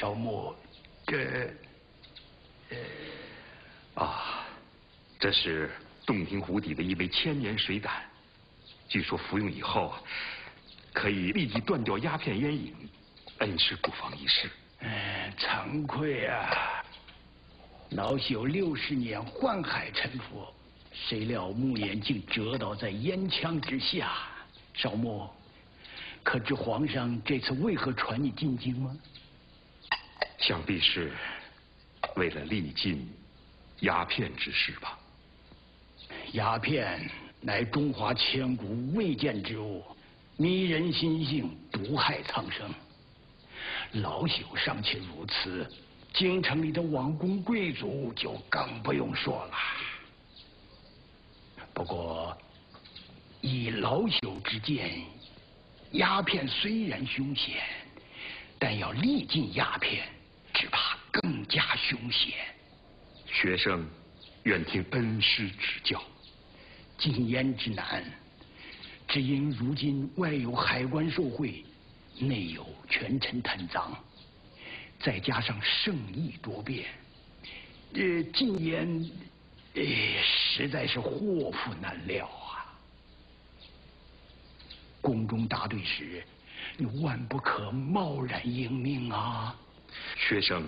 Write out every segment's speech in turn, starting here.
少牧，这这是洞庭湖底的一味千年水胆，据说服用以后可以立即断掉鸦片烟瘾，恩师不妨一试。惭愧啊！老朽60年宦海沉浮，谁料木眼竟折倒在烟枪之下。少牧，可知皇上这次为何传你进京吗？想必是为了力禁鸦片之事吧。鸦片乃中华千古未见之物，迷人心性，毒害苍生。老朽尚且如此，京城里的王公贵族就更不用说了。不过，以老朽之见，鸦片虽然凶险，但要力禁鸦片，只怕更加凶险。学生愿听恩师指教。禁烟之难，只因如今外有海关受贿，内有权臣贪赃，再加上圣意多变，禁烟，实在是祸福难料啊！宫中大队时，你万不可贸然应命啊！学生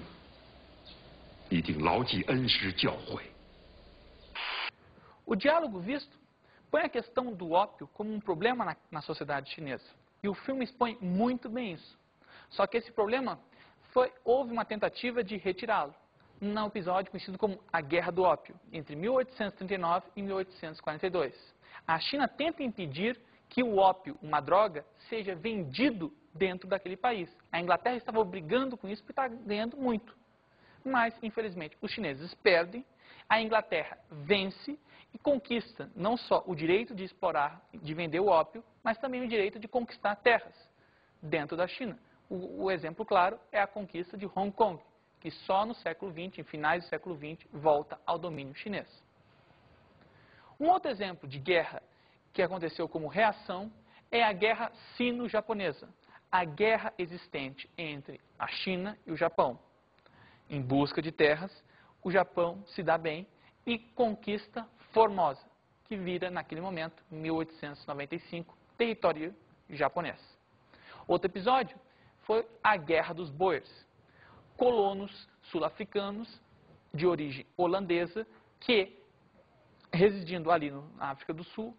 一定牢记恩师教诲。O diálogo visto põe a questão do ópio como problema na sociedade chinesa. E o filme expõe muito bem isso. Só que esse problema houve uma tentativa de retirá-lo no episódio conhecido como a Guerra do Ópio, entre 1839 e 1842. A China tenta impedir que o ópio, uma droga, seja vendido dentro daquele país. A Inglaterra estava brigando com isso porque está ganhando muito. Mas, infelizmente, os chineses perdem, a Inglaterra vence e conquista não só o direito de explorar, de vender o ópio, mas também o direito de conquistar terras dentro da China. O exemplo claro é a conquista de Hong Kong, que só no século XX, em finais do século XX, volta ao domínio chinês. Um outro exemplo de guerra que aconteceu como reação é a guerra sino-japonesa, a guerra existente entre a China e o Japão. Em busca de terras, o Japão se dá bem e conquista Formosa, que vira, naquele momento, em 1895, território japonês. Outro episódio foi a Guerra dos Boers, colonos sul-africanos de origem holandesa que, residindo ali na África do Sul,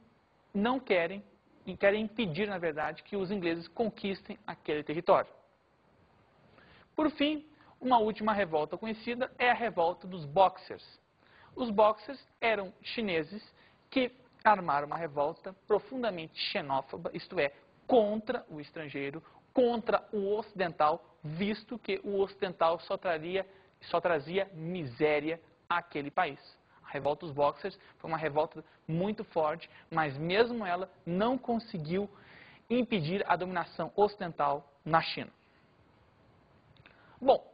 não querem e querem impedir, na verdade, que os ingleses conquistem aquele território. Por fim, uma última revolta conhecida é a revolta dos Boxers. Os Boxers eram chineses que armaram uma revolta profundamente xenófoba, isto é, contra o estrangeiro, contra o ocidental, visto que o ocidental só trazia miséria àquele país. A revolta dos Boxers foi uma revolta muito forte, mas mesmo ela não conseguiu impedir a dominação ocidental na China. Bom,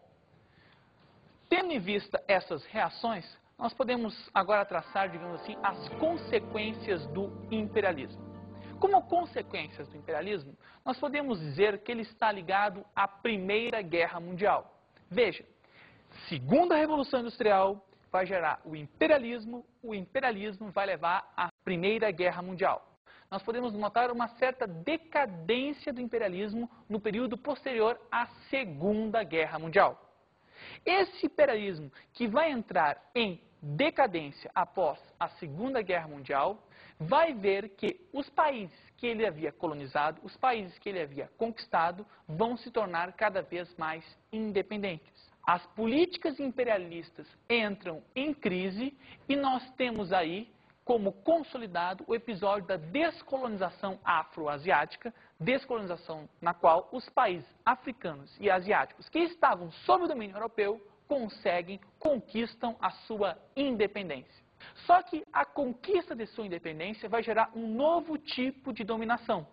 tendo em vista essas reações, nós podemos agora traçar, digamos assim, as consequências do imperialismo. Como consequências do imperialismo, nós podemos dizer que ele está ligado à Primeira Guerra Mundial. Veja, segunda Revolução Industrial vai gerar o imperialismo vai levar à Primeira Guerra Mundial. Nós podemos notar uma certa decadência do imperialismo no período posterior à Segunda Guerra Mundial. Esse imperialismo que vai entrar em decadência após a Segunda Guerra Mundial vai ver que os países que ele havia colonizado, os países que ele havia conquistado, vão se tornar cada vez mais independentes. As políticas imperialistas entram em crise e nós temos aí como consolidado o episódio da descolonização afroasiática, descolonização na qual os países africanos e asiáticos que estavam sob o domínio europeu conquistam a sua independência. Só que a conquista de sua independência vai gerar um novo tipo de dominação.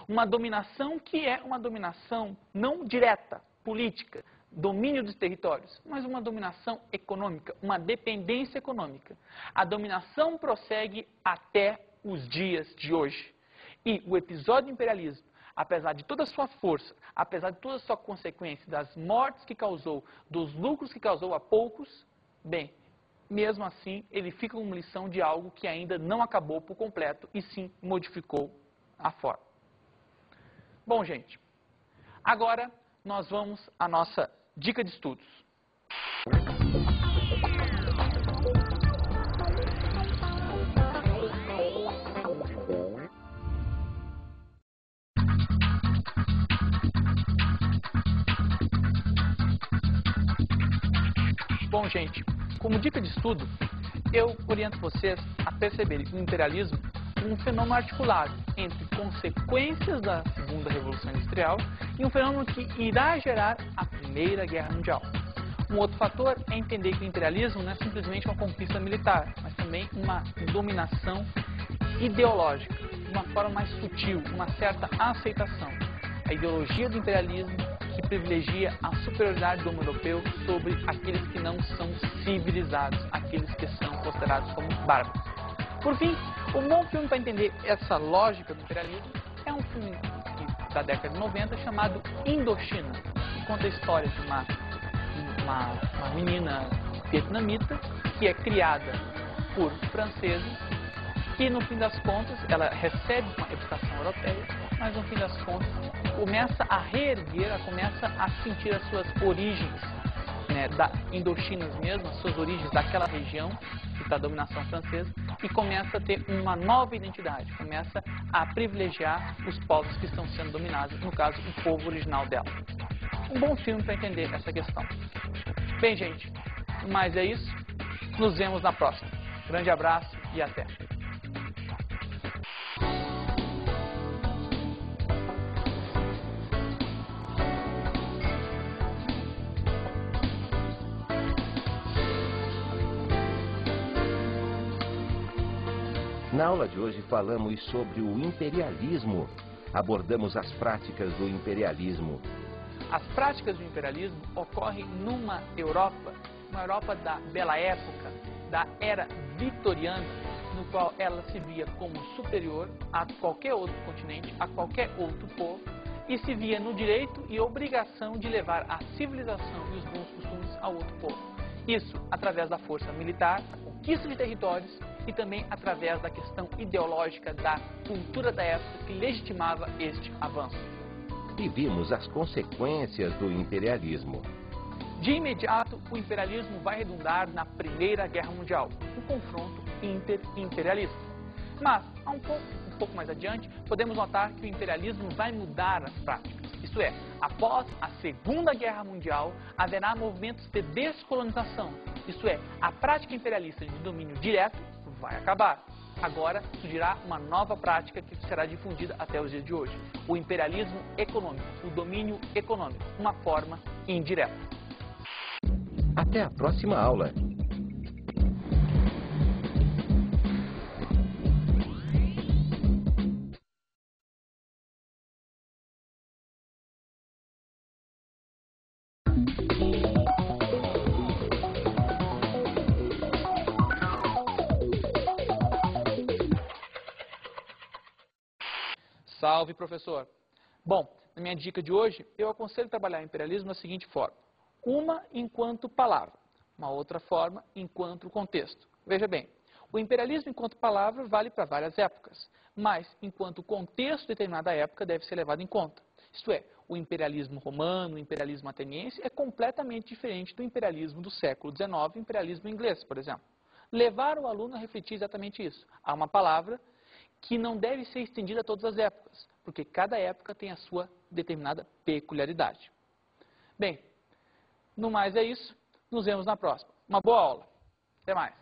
Uma dominação que é uma dominação não direta, política, domínio dos territórios, mas uma dominação econômica, uma dependência econômica. A dominação prossegue até os dias de hoje. E o episódio do imperialismo, apesar de toda a sua força, apesar de toda a sua consequência, das mortes que causou, dos lucros que causou a poucos, bem, mesmo assim, ele fica com uma lição de algo que ainda não acabou por completo e sim modificou a forma. Bom, gente, agora nós vamos à nossa dica de estudos. Bom, gente, como dica de estudo, eu oriento vocês a perceberem o imperialismo como um fenômeno articulado entre consequências da Segunda Revolução Industrial e um fenômeno que irá gerar a Primeira Guerra Mundial. Um outro fator é entender que o imperialismo não é simplesmente uma conquista militar, mas também uma dominação ideológica, de uma forma mais sutil, uma certa aceitação. A ideologia do imperialismo que privilegia a superioridade do homem europeu sobre aqueles que não são civilizados, aqueles que são considerados como bárbaros. Por fim, um bom filme para entender essa lógica do imperialismo é um filme da década de 90 chamado Indochina, que conta a história de uma menina vietnamita que é criada por franceses e, no fim das contas, ela recebe uma educação europeia, mas, no fim das contas, começa a reerguer, ela começa a sentir as suas origens, né, da Indochina mesmo, as suas origens daquela região, da dominação francesa, e começa a ter uma nova identidade, começa a privilegiar os povos que estão sendo dominados, no caso, o povo original dela. Um bom filme para entender essa questão. Bem, gente, mas é isso. Nos vemos na próxima. Grande abraço e até. Na aula de hoje falamos sobre o imperialismo. Abordamos as práticas do imperialismo. As práticas do imperialismo ocorrem numa Europa da bela época, da era vitoriana, no qual ela se via como superior a qualquer outro continente, a qualquer outro povo, e se via no direito e obrigação de levar a civilização e os bons costumes ao outro povo. Isso através da força militar, da conquista de territórios e também através da questão ideológica da cultura da época que legitimava este avanço. E vimos as consequências do imperialismo. De imediato, o imperialismo vai redundar na Primeira Guerra Mundial, um confronto inter-imperialista. Mas, um pouco mais adiante, podemos notar que o imperialismo vai mudar as práticas. Isto é, após a Segunda Guerra Mundial, haverá movimentos de descolonização. Isto é, a prática imperialista de domínio direto vai acabar. Agora surgirá uma nova prática que será difundida até os dias de hoje. O imperialismo econômico, o domínio econômico, uma forma indireta. Até a próxima aula. Salve, professor! Bom, na minha dica de hoje, eu aconselho trabalhar o imperialismo da seguinte forma. Uma enquanto palavra, uma outra forma enquanto contexto. Veja bem, o imperialismo enquanto palavra vale para várias épocas, mas enquanto contexto de determinada época deve ser levado em conta. Isto é, o imperialismo romano, o imperialismo ateniense é completamente diferente do imperialismo do século XIX, o imperialismo inglês, por exemplo. Levar o aluno a refletir exatamente isso. Há uma palavra que não deve ser estendida a todas as épocas, porque cada época tem a sua determinada peculiaridade. Bem, no mais é isso. Nos vemos na próxima. Uma boa aula. Até mais.